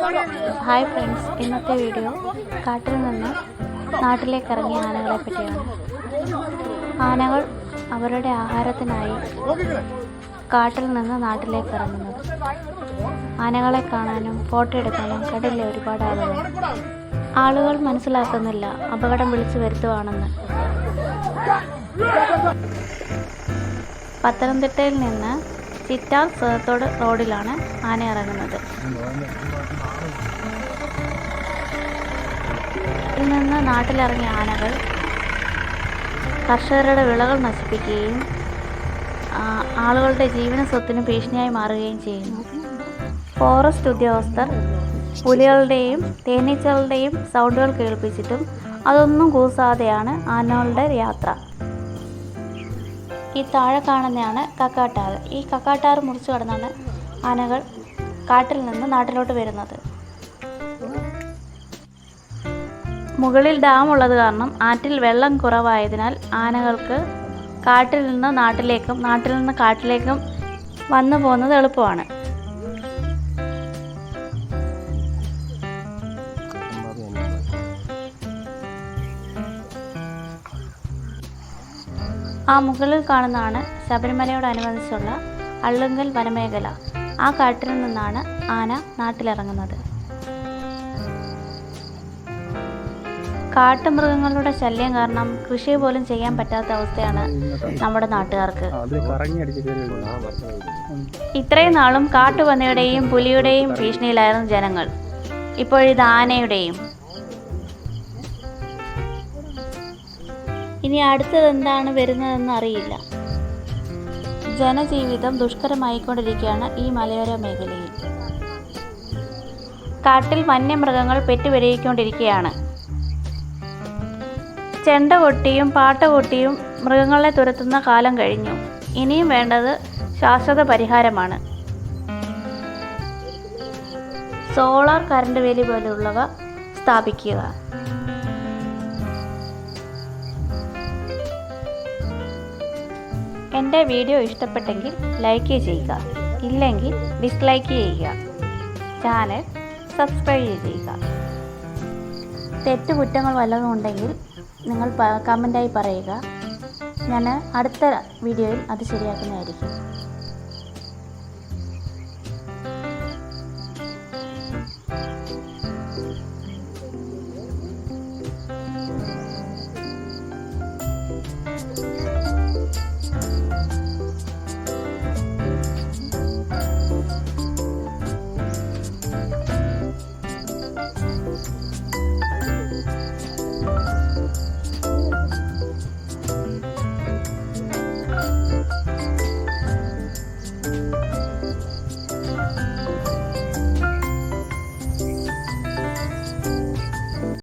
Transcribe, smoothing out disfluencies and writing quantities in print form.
Hi friends, ഇന്നത്തെ video കാട്ടിൽ നിന്ന് നാട്ടിലേക്ക് ഇറങ്ങിയ ആനകളെ പറ്റിയാണ്. ആനകൾ അവരുടെ ആഹാരത്തിനായി കാട്ടിൽ നിന്ന് നാട്ടിലേക്ക് ഇറങ്ങുന്നത്. ആനകളെ കാണാനും ഫോട്ടോ എടുക്കാനും കടലിലെ ഒരുപാട് ആളുകൾ മനസ്സിലാക്കുന്നില്ല അപകടം വിളിച്ചു വരുത്തുവാണെന്ന്. പത്തനംതിട്ടയിൽ നിന്ന് ചിറ്റാർ സേത്തോട് റോഡിലാണ് ആന ഇറങ്ങുന്നത്. ഇതിൽ നിന്ന് നാട്ടിലിറങ്ങിയ ആനകൾ കർഷകരുടെ വിളകൾ നശിപ്പിക്കുകയും ആളുകളുടെ ജീവന സ്വത്തിനും ഭീഷണിയായി മാറുകയും ചെയ്യുന്നു. ഫോറസ്റ്റ് ഉദ്യോഗസ്ഥർ പുലികളുടെയും തേനീച്ചകളുടെയും സൗണ്ടുകൾ കേൾപ്പിച്ചിട്ടും അതൊന്നും കൂസാതെയാണ് ആനകളുടെ യാത്ര. ഈ താഴെ കാണുന്നതാണ് കക്കാട്ടാറ്. ഈ കക്കാട്ടാറ് മുറിച്ചു കടന്നാണ് ആനകൾ കാട്ടിൽ നിന്ന് നാട്ടിലോട്ട് വരുന്നത്. മുകളിൽ ഡാം ഉള്ളത് കാരണം ആറ്റിൽ വെള്ളം കുറവായതിനാൽ ആനകൾക്ക് കാട്ടിൽ നിന്ന് നാട്ടിലേക്കും നാട്ടിൽ നിന്ന് കാട്ടിലേക്കും വന്നു പോകുന്നത് എളുപ്പമാണ്. ആ മുകളിൽ കാണുന്നതാണ് ശബരിമലയോടനുബന്ധിച്ചുള്ള അള്ളുങ്കൽ വനമേഖല. ആ കാട്ടിൽ നിന്നാണ് ആന നാട്ടിലിറങ്ങുന്നത്. കാട്ടുമൃഗങ്ങളുടെ ശല്യം കാരണം കൃഷി പോലും ചെയ്യാൻ പറ്റാത്ത അവസ്ഥയാണ് നമ്മുടെ നാട്ടുകാർക്ക്. ഇത്രയും നാളും കാട്ടുപന്നിയുടെയും പുലിയുടെയും ഭീഷണിയിലായിരുന്നു ജനങ്ങൾ. ഇപ്പോഴിത് ആനയുടെയും. ഇനി അടുത്തതെന്താണ് വരുന്നതെന്ന് അറിയില്ല. ജനജീവിതം ദുഷ്കരമായിക്കൊണ്ടിരിക്കുകയാണ് ഈ മലയോര മേഖലയിൽ. കാട്ടിൽ വന്യമൃഗങ്ങൾ പെറ്റുപെരുകിക്കൊണ്ടിരിക്കുകയാണ്. ചെണ്ട കൊട്ടിയും പാട്ട കൊട്ടിയും മൃഗങ്ങളെ തുരത്തുന്ന കാലം കഴിഞ്ഞു. ഇനിയും വേണ്ടത് ശാശ്വത പരിഹാരമാണ്. സോളാർ കറണ്ട് വേലി പോലുള്ളവ സ്ഥാപിക്കുക. എൻ്റെ വീഡിയോ ഇഷ്ടപ്പെട്ടെങ്കിൽ ലൈക്ക് ചെയ്യുക, ഇല്ലെങ്കിൽ ഡിസ്ലൈക്ക് ചെയ്യുക. ചാനൽ സബ്സ്ക്രൈബ് ചെയ്യുക. തെറ്റുകുറ്റങ്ങൾ വല്ലതും ഉണ്ടെങ്കിൽ നിങ്ങൾ കമൻ്റായി പറയുക. ഞാൻ അടുത്ത വീഡിയോയിൽ അത് ശരിയാക്കുന്നതായിരിക്കും.